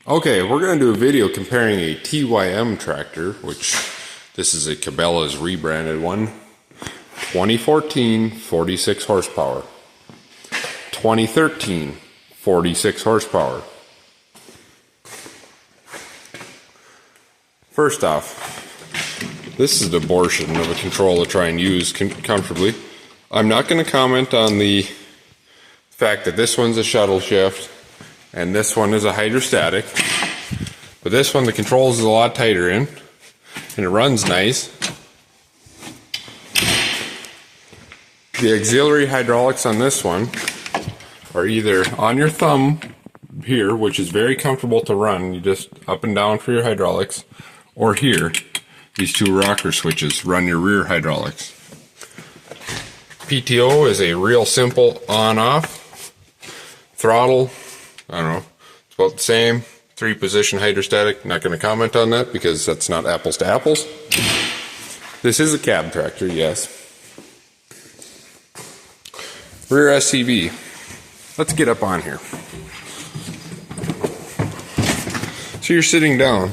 Okay, we're going to do a video comparing a TYM tractor, which this is a Cabela's rebranded one. 2014, 46 horsepower. 2013, 46 horsepower. First off, this is an abortion of a control to try and use comfortably. I'm not going to comment on the fact that this one's a shuttle shift and this one is a hydrostatic, but this one the controls is a lot tighter in and it runs nice. The auxiliary hydraulics on this one are either on your thumb here, which is very comfortable to run, you just up and down for your hydraulics, or here, these two rocker switches run your rear hydraulics. PTO is a real simple on-off. Throttle, I don't know, it's about the same. 3-position hydrostatic, not going to comment on that because that's not apples to apples. This is a cab tractor, yes. Rear SCV. Let's get up on here. So you're sitting down.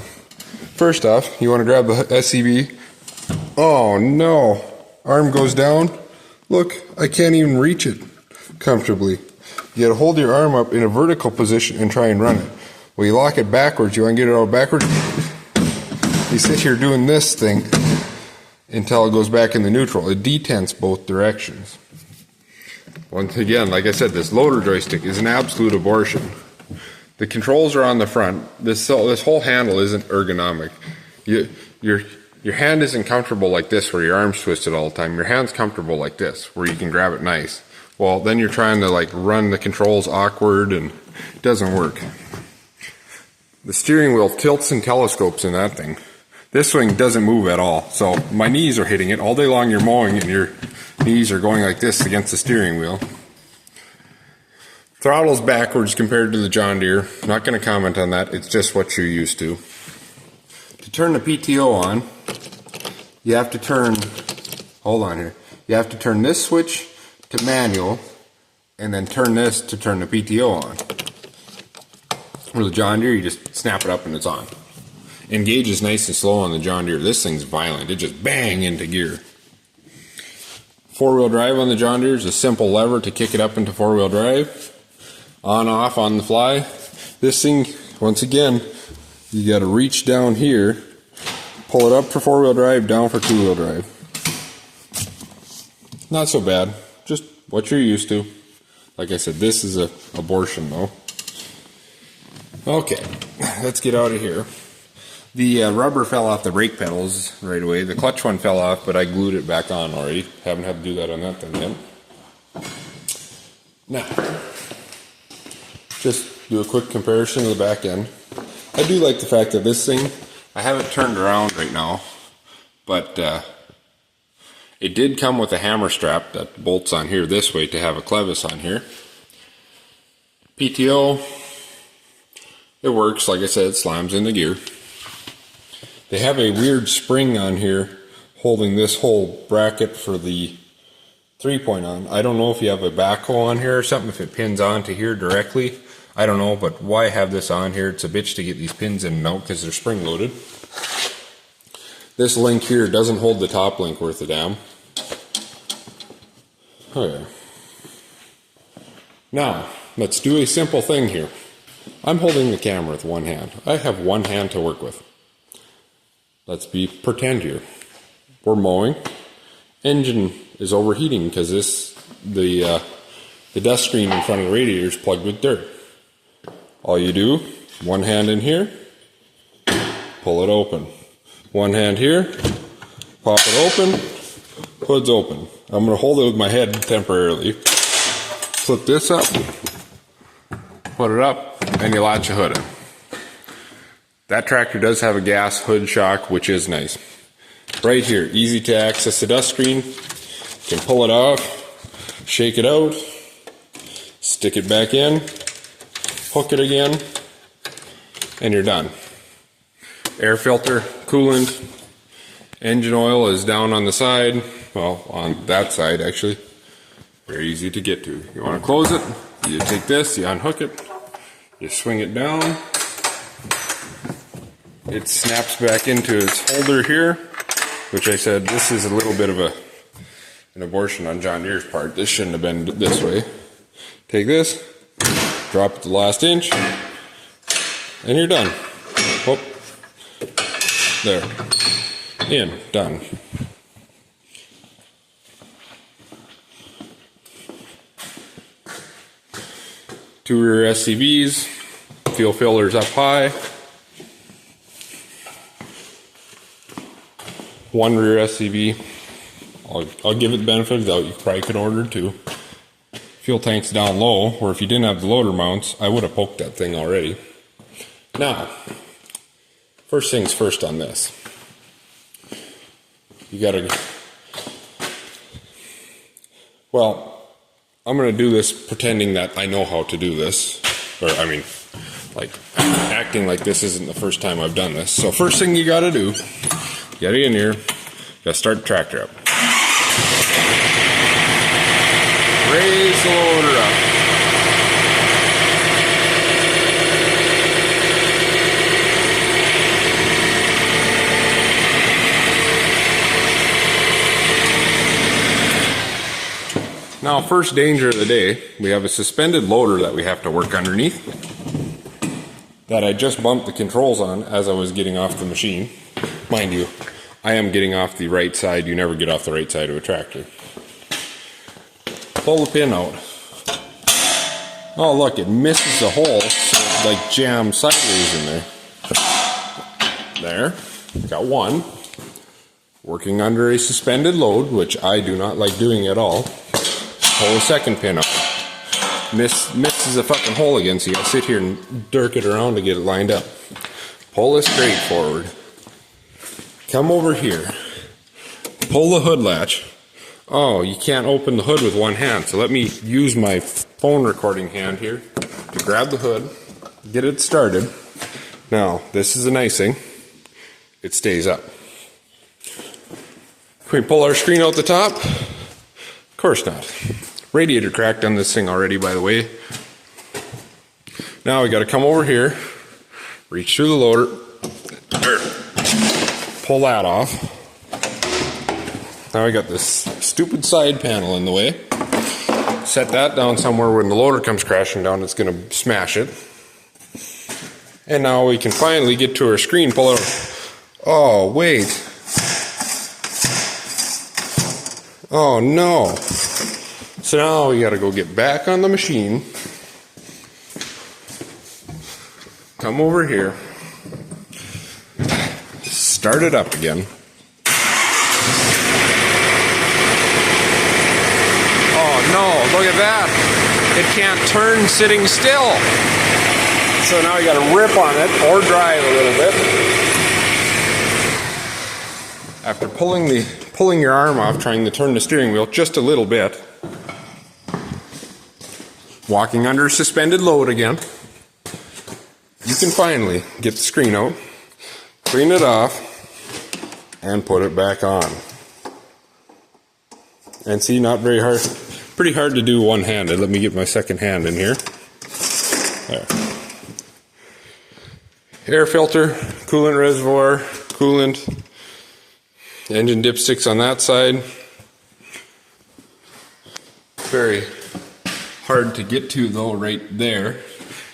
First off, you want to grab the SCV. Oh no, arm goes down. Look, I can't even reach it comfortably. You gotta hold your arm up in a vertical position and try and run it. Well, you lock it backwards, you wanna get it out backwards. You sit here doing this thing until it goes back into neutral. It detents both directions. Once again, like I said, this loader joystick is an absolute abortion. The controls are on the front. This whole handle isn't ergonomic. Your hand isn't comfortable like this where your arm's twisted all the time. Your hand's comfortable like this where you can grab it nice. Well, then you're trying to like run the controls awkward and it doesn't work. The steering wheel tilts and telescopes in that thing. This thing doesn't move at all. So my knees are hitting it. All day long you're mowing and your knees are going like this against the steering wheel. Throttle's backwards compared to the John Deere. Not going to comment on that. It's just what you're used to. To turn the PTO on, you have to turn, hold on here, you have to turn this switch to manual and then turn this to turn the PTO on. With the John Deere, you just snap it up and it's on. Engage is nice and slow on the John Deere. This thing's violent. It just bang into gear. 4-wheel drive on the John Deere is a simple lever to kick it up into 4-wheel drive. On, off, on the fly. This thing, once again, you got to reach down here, pull it up for 4-wheel drive, down for 2-wheel drive. Not so bad. Just what you're used to. Like I said, this is a abortion though. Okay, let's get out of here. The rubber fell off the brake pedals right away. The clutch one fell off, but I glued it back on already. Haven't had to do that on that thing yet. Now, just do a quick comparison of the back end. I do like the fact that this thing, I have it turned around right now, but it did come with a hammer strap that bolts on here this way to have a clevis on here. PTO, it works. Like I said, it slams into gear. They have a weird spring on here holding this whole bracket for the 3-point on. I don't know if you have a backhoe on here or something, if it pins onto here directly. I don't know, but why have this on here? It's a bitch to get these pins in and out because they're spring loaded. This link here doesn't hold the top link worth a damn. Okay. Now, let's do a simple thing here. I'm holding the camera with one hand. I have one hand to work with. Let's pretend here. We're mowing. Engine is overheating because the dust screen in front of the radiator is plugged with dirt. All you do, one hand in here, pull it open. One hand here, pop it open, hood's open. I'm going to hold it with my head temporarily. Flip this up, put it up, and you latch the hood in. That tractor does have a gas hood shock, which is nice. Right here, easy to access the dust screen. You can pull it off, shake it out, stick it back in, hook it again, and you're done. Air filter, coolant, engine oil is down on the side. Well, on that side actually. Very easy to get to. You want to close it, you take this, you unhook it, you swing it down, it snaps back into its holder here, which I said this is a little bit of an abortion on John Deere's part. This shouldn't have been this way. Take this, drop it the last inch, and you're done. Oh, there. In, done. Two rear SCVs, fuel fillers up high. One rear SCV. I'll give it the benefit of the doubt. You probably could order two. Fuel tanks down low, or if you didn't have the loader mounts, I would have poked that thing already. Now, first things first on this. You gotta, well, I'm gonna do this pretending that I know how to do this. Or, I mean, like, acting like this isn't the first time I've done this. So first thing you gotta do, get it in here, you gotta start the tractor up. Raise the loader up. Now, first danger of the day, we have a suspended loader that we have to work underneath that I just bumped the controls on as I was getting off the machine. Mind you, I am getting off the right side. You never get off the right side of a tractor. Pull the pin out. Oh, look, it misses the hole, so it like jams sideways in there. There, got one. Working under a suspended load, which I do not like doing at all. Pull the second pin up. Misses a fucking hole again, so you gotta sit here and dirk it around to get it lined up. Pull this straight forward. Come over here. Pull the hood latch. Oh, you can't open the hood with one hand, so let me use my phone recording hand here to grab the hood, get it started. Now, this is the nice thing. It stays up. Can we pull our screen out the top? Of course not. Radiator cracked on this thing already, by the way. Now we got to come over here, reach through the loader, pull that off. Now we got this stupid side panel in the way. Set that down somewhere when the loader comes crashing down, it's going to smash it. And now we can finally get to our screen, pull it. Oh, wait. Oh, no. So now we got to go get back on the machine. Come over here. Start it up again. Oh no, look at that. It can't turn sitting still. So now you got to rip on it or drive a little bit. After pulling your arm off, trying to turn the steering wheel just a little bit. Walking under suspended load again. You can finally get the screen out, clean it off, and put it back on. And see, not very hard. Pretty hard to do one-handed. Let me get my second hand in here. There. Air filter, coolant reservoir, coolant, engine dipsticks on that side. Very hard to get to though right there.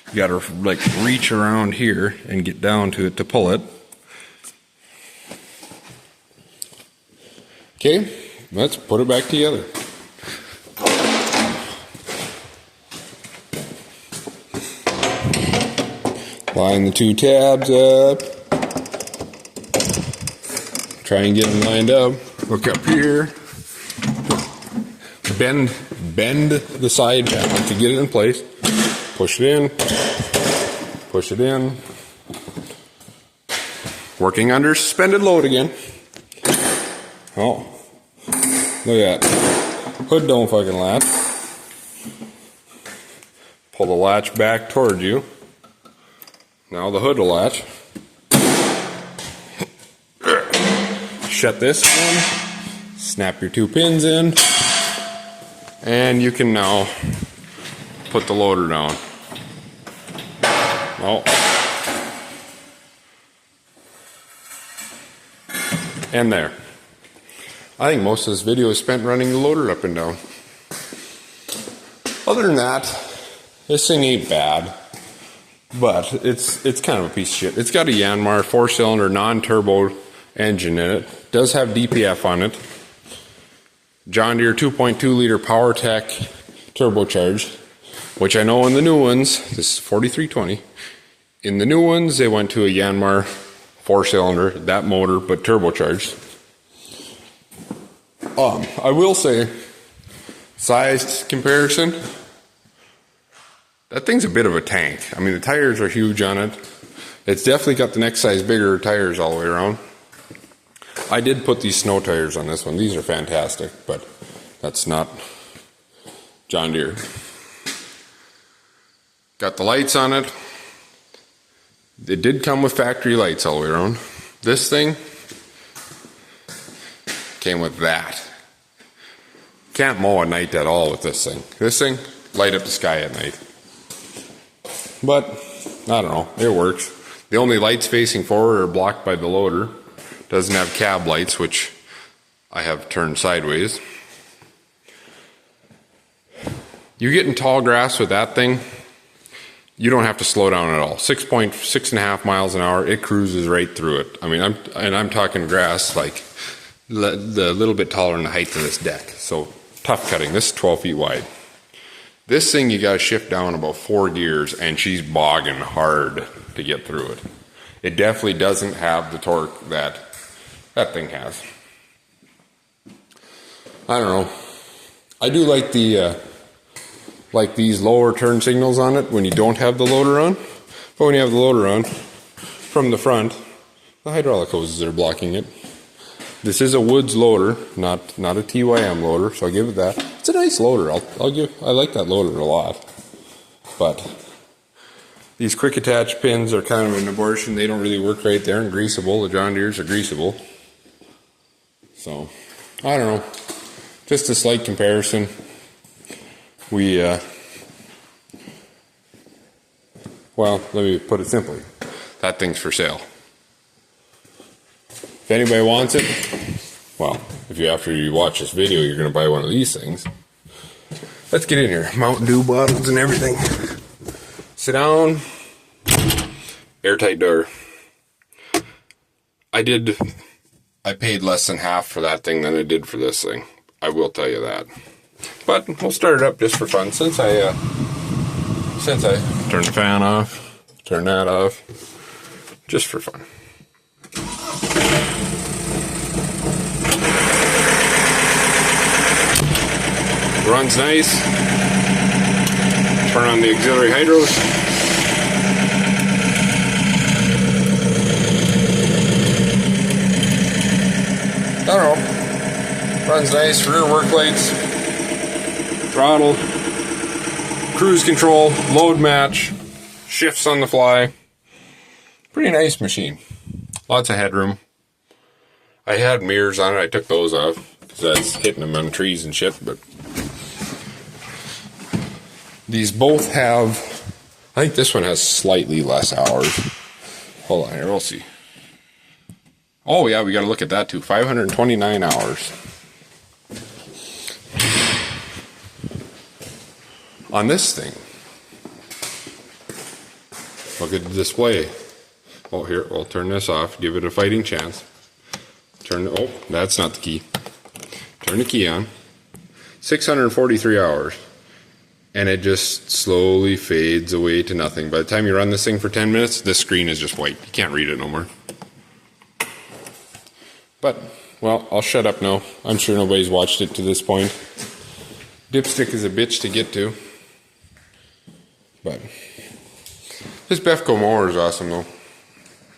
You gotta like reach around here and get down to it to pull it. Okay, let's put it back together. Line the two tabs up. Try and get them lined up. Look up here. Bend the side panel to get it in place. Push it in. Push it in. Working under suspended load again. Oh, look at that. Hood don't fucking latch. Pull the latch back towards you. Now the hood will latch. Shut this in. Snap your two pins in. And you can now put the loader down. Oh. And there. I think most of this video is spent running the loader up and down. Other than that, this thing ain't bad, but it's kind of a piece of shit. It's got a Yanmar 4-cylinder non-turbo engine in it. Does have DPF on it. John Deere 2.2 liter PowerTech turbocharged, which I know in the new ones, this is 4320. In the new ones, they went to a Yanmar 4-cylinder, that motor, but turbocharged. I will say, size comparison, that thing's a bit of a tank. I mean, the tires are huge on it. It's definitely got the next size bigger tires all the way around. I did put these snow tires on this one. These are fantastic, but that's not John Deere. Got the lights on it. It did come with factory lights all the way around. This thing came with that. Can't mow at night at all with this thing. This thing, light up the sky at night. But, I don't know, it works. The only lights facing forward are blocked by the loader. Doesn't have cab lights, which I have turned sideways. You get in tall grass with that thing, you don't have to slow down at all. 6.5 miles an hour, it cruises right through it. I mean, I'm talking grass like the little bit taller than the height of this deck. So tough cutting. This is 12 feet wide. This thing you got to shift down about 4 gears, and she's bogging hard to get through it. It definitely doesn't have the torque that thing has. I don't know. I do like the like these lower turn signals on it when you don't have the loader on. But when you have the loader on, from the front, the hydraulic hoses are blocking it. This is a Woods loader, not a TYM loader, so I'll give it that. It's a nice loader. I like that loader a lot. But these quick attach pins are kind of an abortion. They don't really work right there and greasable. The John Deere's are greasable. So, I don't know. Just a slight comparison. Well, let me put it simply. That thing's for sale. If anybody wants it, well, after you watch this video, you're going to buy one of these things. Let's get in here. Mountain Dew bottles and everything. Sit down. Airtight door. I paid less than half for that thing than I did for this thing. I will tell you that. But we'll start it up just for fun. Since I turn the fan off, turn that off, just for fun. Runs nice. Turn on the auxiliary hydros. I don't know. Runs nice. Rear work lights. Throttle. Cruise control. Load match. Shifts on the fly. Pretty nice machine. Lots of headroom. I had mirrors on it. I took those off because that's hitting them on trees and shit, but these both have, I think this one has slightly less hours. Hold on here, we'll see. Oh yeah, we got to look at that too. 529 hours. On this thing. Look at the display. Oh, here, we'll turn this off. Give it a fighting chance. Oh, that's not the key. Turn the key on. 643 hours. And it just slowly fades away to nothing. By the time you run this thing for 10 minutes, this screen is just white. You can't read it no more. But, well, I'll shut up now. I'm sure nobody's watched it to this point. Dipstick is a bitch to get to. But this Befco mower is awesome though.